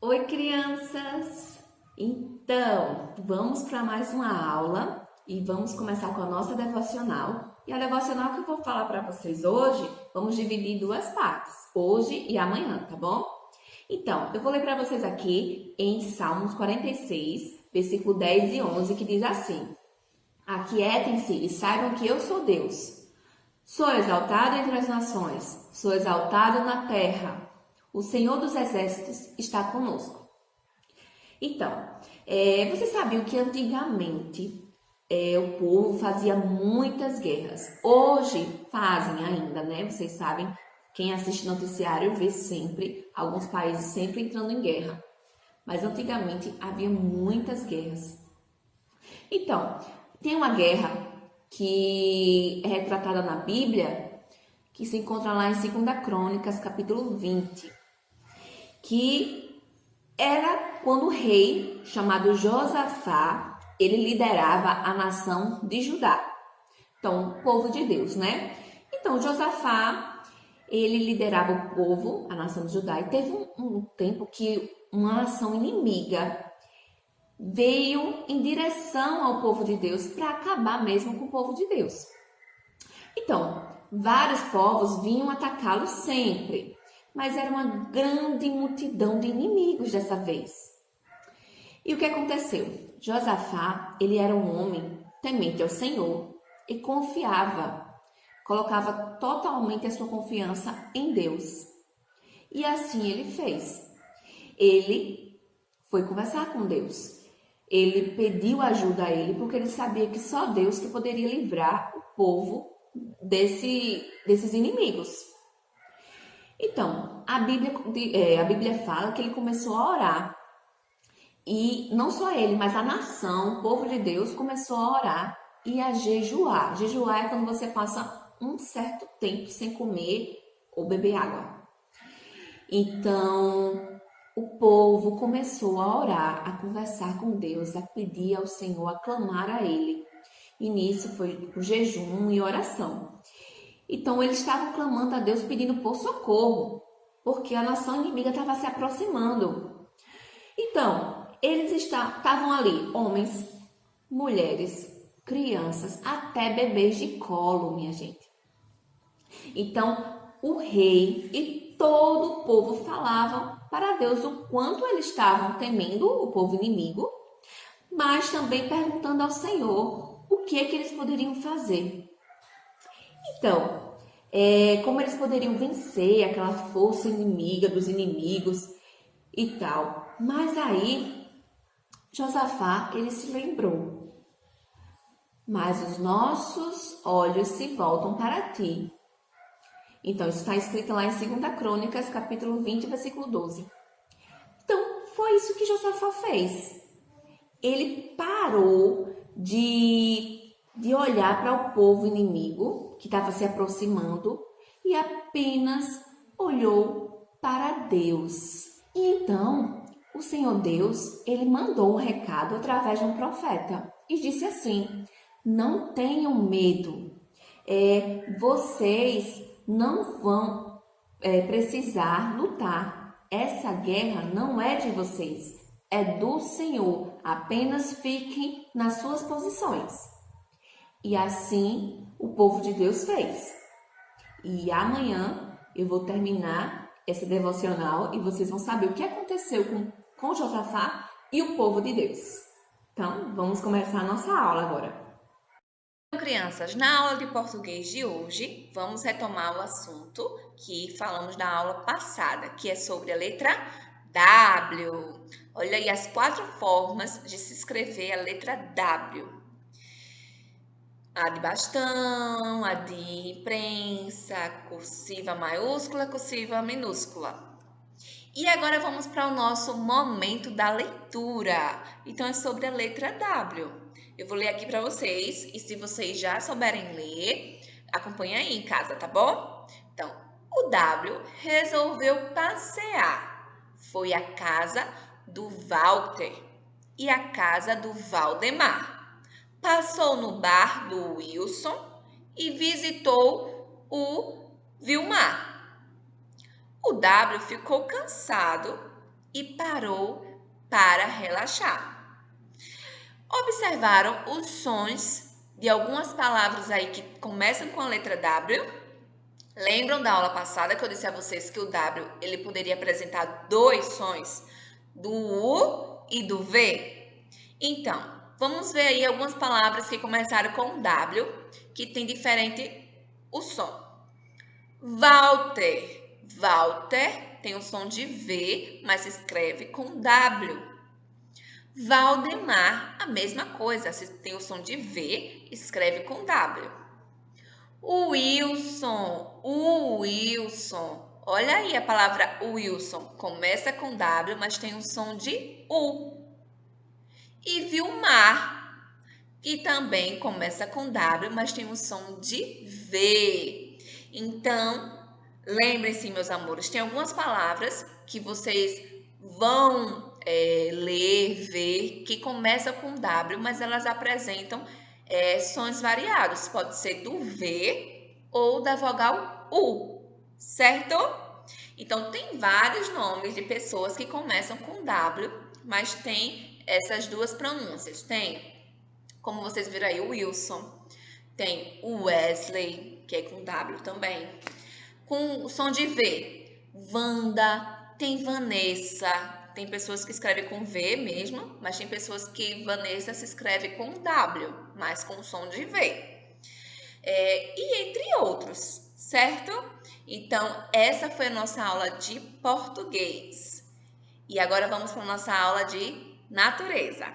Oi, crianças! Então, vamos para mais uma aula e vamos começar com a nossa devocional. E a devocional que eu vou falar para vocês hoje, vamos dividir em duas partes, hoje e amanhã, tá bom? Então, eu vou ler para vocês aqui em Salmos 46, versículo 10 e 11, que diz assim: Aquietem-se e saibam que eu sou Deus. Sou exaltado entre as nações, sou exaltado na terra. O Senhor dos exércitos está conosco. Então, você sabia que antigamente o povo fazia muitas guerras. Hoje fazem ainda, né? Vocês sabem, quem assiste noticiário vê sempre alguns países sempre entrando em guerra. Mas antigamente havia muitas guerras. Então, tem uma guerra que é retratada na Bíblia, que se encontra lá em 2 Crônicas, capítulo 20, que era quando o rei, chamado Josafá, ele liderava a nação de Judá. Então, o povo de Deus, né? Então, Josafá, ele liderava o povo, a nação de Judá, e teve um tempo que uma nação inimiga veio em direção ao povo de Deus para acabar mesmo com o povo de Deus. Então, vários povos vinham atacá-lo sempre, mas era uma grande multidão de inimigos dessa vez. E o que aconteceu? Josafá, ele era um homem temente ao Senhor e confiava, colocava totalmente a sua confiança em Deus. E assim ele fez. Ele foi conversar com Deus. Ele pediu ajuda a ele porque ele sabia que só Deus que poderia livrar o povo desses inimigos. Então, a Bíblia fala que ele começou a orar. E não só ele, mas a nação, o povo de Deus, começou a orar e a jejuar. Jejuar é quando você passa um certo tempo sem comer ou beber água. Então, o povo começou a orar, a conversar com Deus, a pedir ao Senhor, a clamar a Ele. E nisso foi o jejum e oração. Então, eles estavam clamando a Deus, pedindo por socorro, porque a nação inimiga estava se aproximando. Então, eles estavam ali, homens, mulheres, crianças, até bebês de colo, minha gente. Então, o rei e todo o povo falavam para Deus o quanto eles estavam temendo o povo inimigo, mas também perguntando ao Senhor o que é que eles poderiam fazer. Então, como eles poderiam vencer aquela força inimiga dos inimigos e tal. Mas aí, Josafá, ele se lembrou. Mas os nossos olhos se voltam para ti. Então, isso está escrito lá em 2 Crônicas, capítulo 20, versículo 12. Então, foi isso que Josafá fez. Ele parou de olhar para o povo inimigo que estava se aproximando e apenas olhou para Deus. E então, o Senhor Deus, ele mandou um recado através de um profeta e disse assim: não tenham medo, vocês não vão precisar lutar. Essa guerra não é de vocês, é do Senhor. Apenas fiquem nas suas posições. E assim o povo de Deus fez. E amanhã eu vou terminar essa devocional e vocês vão saber o que aconteceu com Josafá e o povo de Deus. Então, vamos começar a nossa aula agora. Então, crianças, na aula de português de hoje, vamos retomar o assunto que falamos na aula passada, que é sobre a letra W. Olha aí as 4 formas de se escrever a letra W. A de bastão, a de imprensa, cursiva maiúscula, cursiva minúscula. E agora vamos para o nosso momento da leitura. Então é sobre a letra W. Eu vou ler aqui para vocês e se vocês já souberem ler, acompanha aí em casa, tá bom? Então, o W resolveu passear. Foi à casa do Walter e à casa do Valdemar. Passou no bar do Wilson e visitou o Vilmar. O W ficou cansado e parou para relaxar. Observaram os sons de algumas palavras aí que começam com a letra W? Lembram da aula passada que eu disse a vocês que o W ele poderia apresentar dois sons, do U e do V? Então, vamos ver aí algumas palavras que começaram com W, que tem diferente o som. Walter. Walter tem o som de V, mas se escreve com W. Valdemar, a mesma coisa, se tem o som de V, escreve com W. Wilson. Olha aí a palavra Wilson. Começa com W, mas tem um som de U. E Vilmar, que também começa com W, mas tem um som de V. Então, lembrem-se, meus amores, tem algumas palavras que vocês vão ler, ver, que começam com W, mas elas apresentam sons variados. Pode ser do V ou da vogal U, certo? Então, tem vários nomes de pessoas que começam com W, mas tem essas duas pronúncias. Tem, como vocês viram aí, o Wilson. Tem o Wesley, que é com W também. Com o som de V, Wanda, tem Vanessa. Tem pessoas que escrevem com V mesmo, mas tem pessoas que Vanessa se escreve com W, mas com som de V. E entre outros, certo? Então, essa foi a nossa aula de português. E agora vamos para a nossa aula de natureza.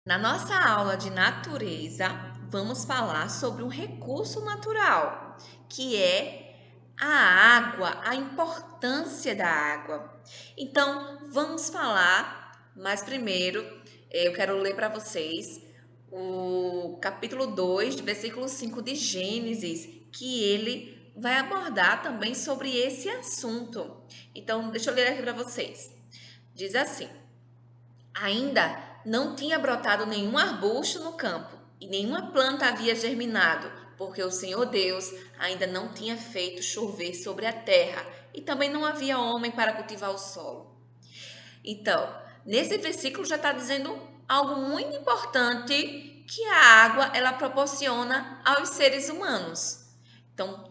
Na nossa aula de natureza, vamos falar sobre um recurso natural, que é a água, a importância da água. Então, vamos falar, mas primeiro eu quero ler para vocês o capítulo 2, versículo 5 de Gênesis, que ele vai abordar também sobre esse assunto. Então, deixa eu ler aqui para vocês. Diz assim: ainda não tinha brotado nenhum arbusto no campo, e nenhuma planta havia germinado, porque o Senhor Deus ainda não tinha feito chover sobre a terra, e também não havia homem para cultivar o solo. Então, nesse versículo já está dizendo algo muito importante, que a água ela proporciona aos seres humanos. Então,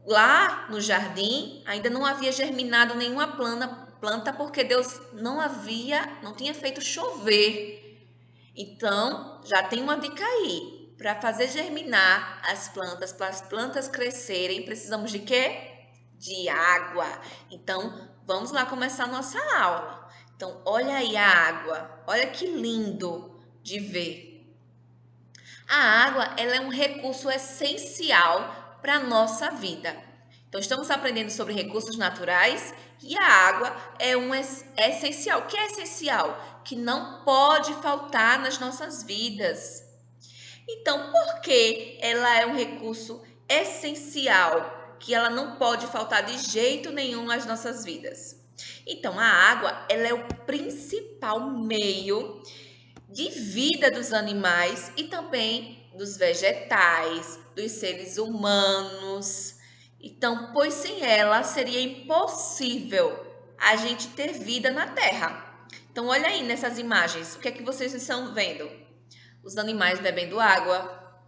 lá no jardim ainda não havia germinado nenhuma planta porque Deus não tinha feito chover. Então, já tem uma dica aí. Para fazer germinar as plantas, para as plantas crescerem, precisamos de quê? De água. Então, vamos lá começar a nossa aula. Então, olha aí a água. Olha que lindo de ver. A água, ela é um recurso essencial para a nossa vida. Então, estamos aprendendo sobre recursos naturais e a água é essencial. O que é essencial? Que não pode faltar nas nossas vidas. Então, por que ela é um recurso essencial, que ela não pode faltar de jeito nenhum nas nossas vidas? Então, a água, ela é o principal meio de vida dos animais e também dos vegetais, dos seres humanos. Então, pois sem ela seria impossível a gente ter vida na Terra. Então, olha aí nessas imagens, o que é que vocês estão vendo? Os animais bebendo água,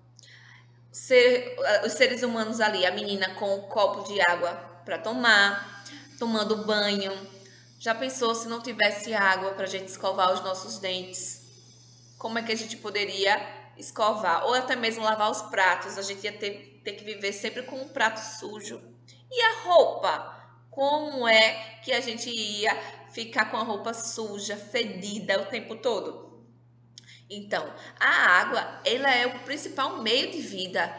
os seres humanos ali, a menina com um copo de água para tomar, tomando banho. Já pensou se não tivesse água para a gente escovar os nossos dentes? Como é que a gente poderia escovar? Ou até mesmo lavar os pratos. A gente ia ter que viver sempre com um prato sujo. E a roupa? Como é que a gente ia ficar com a roupa suja, fedida o tempo todo? Então, a água, ela é o principal meio de vida,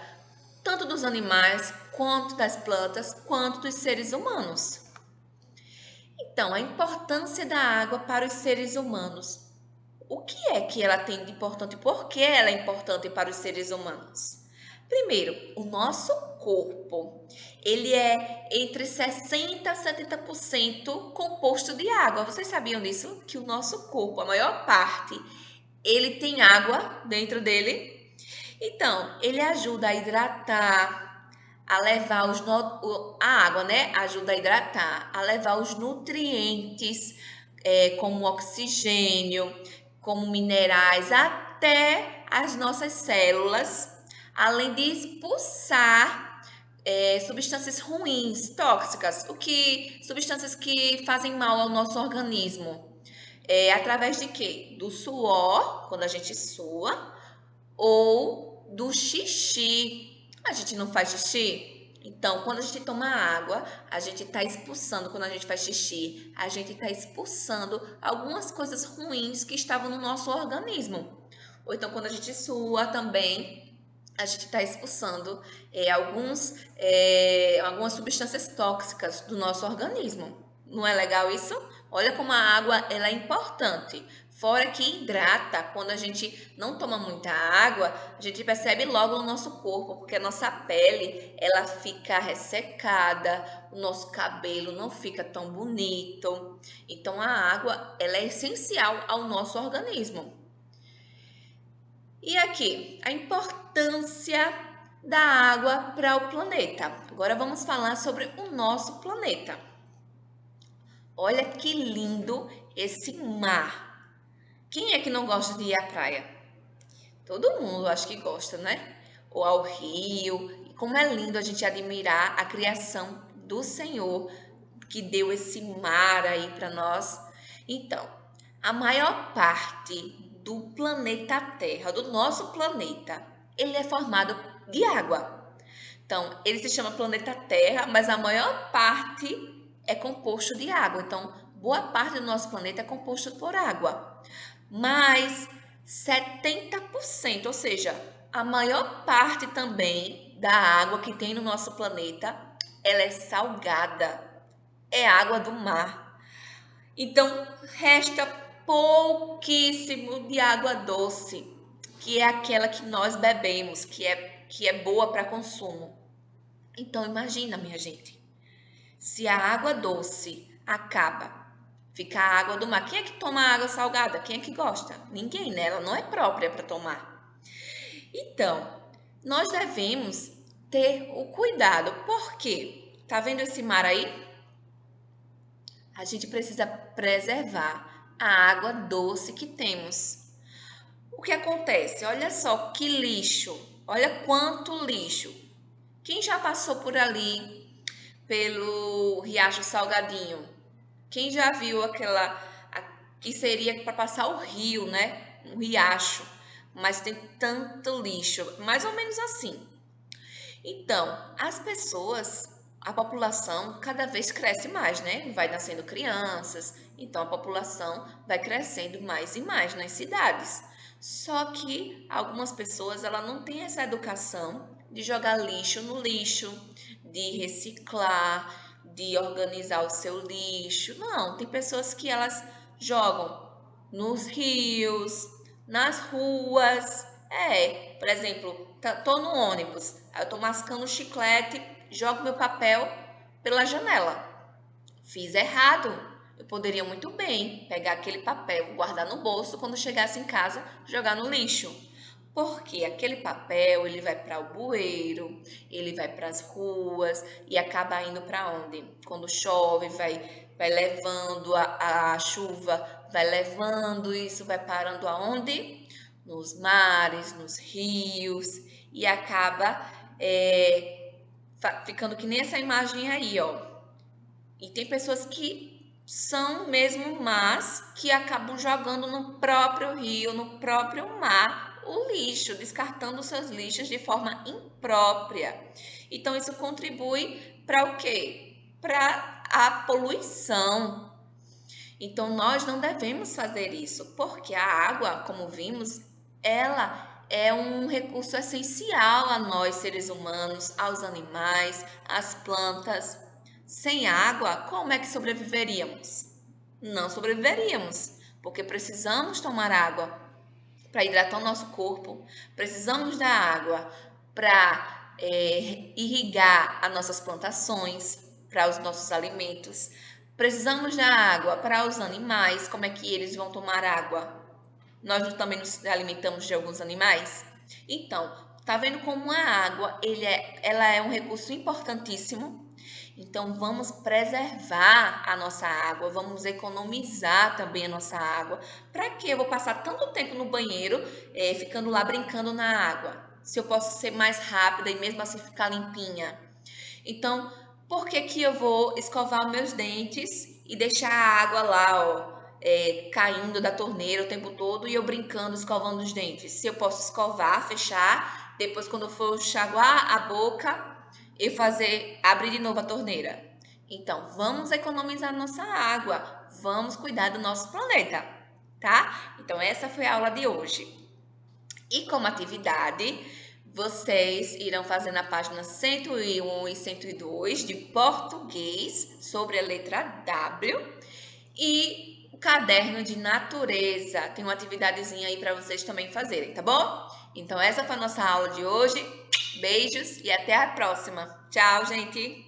tanto dos animais, quanto das plantas, quanto dos seres humanos. Então, a importância da água para os seres humanos. O que é que ela tem de importante? Por que ela é importante para os seres humanos? Primeiro, o nosso corpo, ele é entre 60% a 70% composto de água. Vocês sabiam disso? Que o nosso corpo, a maior parte, ele tem água dentro dele. Então, ele ajuda a hidratar, a levar a água, né? Ajuda a hidratar, a levar os nutrientes, como oxigênio, como minerais, até as nossas células, além de expulsar substâncias ruins, tóxicas, substâncias que fazem mal ao nosso organismo. Através de quê? Do suor, quando a gente sua, ou do xixi. A gente não faz xixi? Então, quando a gente toma água, a gente está expulsando, quando a gente faz xixi, a gente está expulsando algumas coisas ruins que estavam no nosso organismo. Ou então, quando a gente sua também, a gente está expulsando algumas substâncias tóxicas do nosso organismo. Não é legal isso? Olha como a água ela é importante. Fora que hidrata, quando a gente não toma muita água, a gente percebe logo no nosso corpo, porque a nossa pele ela fica ressecada, o nosso cabelo não fica tão bonito. Então a água ela é essencial ao nosso organismo. E aqui, a importância da água para o planeta. Agora vamos falar sobre o nosso planeta. Olha que lindo esse mar. Quem é que não gosta de ir à praia? Todo mundo acho que gosta, né? Ou ao rio. E como é lindo a gente admirar a criação do Senhor que deu esse mar aí para nós. Então, a maior parte do planeta Terra, do nosso planeta, ele é formado de água. Então, ele se chama planeta Terra, mas a maior parte é composto de água. Então, boa parte do nosso planeta é composto por água. Mas 70%, ou seja, a maior parte também da água que tem no nosso planeta, ela é salgada. É água do mar. Então, resta pouquíssimo de água doce, que é aquela que nós bebemos, que é boa para consumo. Então, imagina, minha gente, se a água doce acaba, fica a água do mar. Quem é que toma água salgada? Quem é que gosta? Ninguém, né? Ela não é própria para tomar. Então, nós devemos ter o cuidado. Por quê? Tá vendo esse mar aí? A gente precisa preservar a água doce que temos. O que acontece? Olha só que lixo. Olha quanto lixo. Quem já passou por ali pelo Riacho Salgadinho? Quem já viu que seria para passar o rio, né? Um riacho, mas tem tanto lixo, mais ou menos assim. Então, a população cada vez cresce mais, né? Vai nascendo crianças, então a população vai crescendo mais e mais nas cidades. Só que algumas pessoas ela não têm essa educação de jogar lixo no lixo, de reciclar, de organizar o seu lixo. Não, tem pessoas que elas jogam nos rios, nas ruas. Por exemplo, tô no ônibus, aí eu tô mascando chiclete, jogo meu papel pela janela. Fiz errado. Eu poderia muito bem pegar aquele papel, guardar no bolso, quando chegasse em casa, jogar no lixo. Porque aquele papel, ele vai para o bueiro, ele vai para as ruas e acaba indo para onde? Quando chove, vai levando a chuva, vai levando isso, vai parando aonde? Nos mares, nos rios e acaba ficando que nem essa imagem aí, ó. E tem pessoas que são mesmo más, que acabam jogando no próprio rio, no próprio mar, o lixo, descartando seus lixos de forma imprópria. Então, isso contribui para o quê? Para a poluição. Então, nós não devemos fazer isso, porque a água, como vimos, ela é um recurso essencial a nós, seres humanos, aos animais, às plantas. Sem água, como é que sobreviveríamos? Não sobreviveríamos, porque precisamos tomar água para hidratar o nosso corpo, precisamos da água para irrigar as nossas plantações, para os nossos alimentos, precisamos da água para os animais, como é que eles vão tomar água? Nós também nos alimentamos de alguns animais? Então, Tá vendo como a água, ela é um recurso importantíssimo? Então, vamos preservar a nossa água, vamos economizar também a nossa água. Para que eu vou passar tanto tempo no banheiro, ficando lá brincando na água? Se eu posso ser mais rápida e mesmo assim ficar limpinha. Então, por que que eu vou escovar meus dentes e deixar a água lá, ó, caindo da torneira o tempo todo e eu brincando, escovando os dentes? Se eu posso escovar, fechar, depois quando eu for enxaguar a boca, eu abrir de novo a torneira. Então, vamos economizar nossa água, vamos cuidar do nosso planeta, tá? Então, essa foi a aula de hoje. E como atividade, vocês irão fazer na página 101 e 102 de português sobre a letra W e o caderno de natureza. Tem uma atividadezinha aí para vocês também fazerem, tá bom? Então essa foi a nossa aula de hoje. Beijos e até a próxima. Tchau, gente!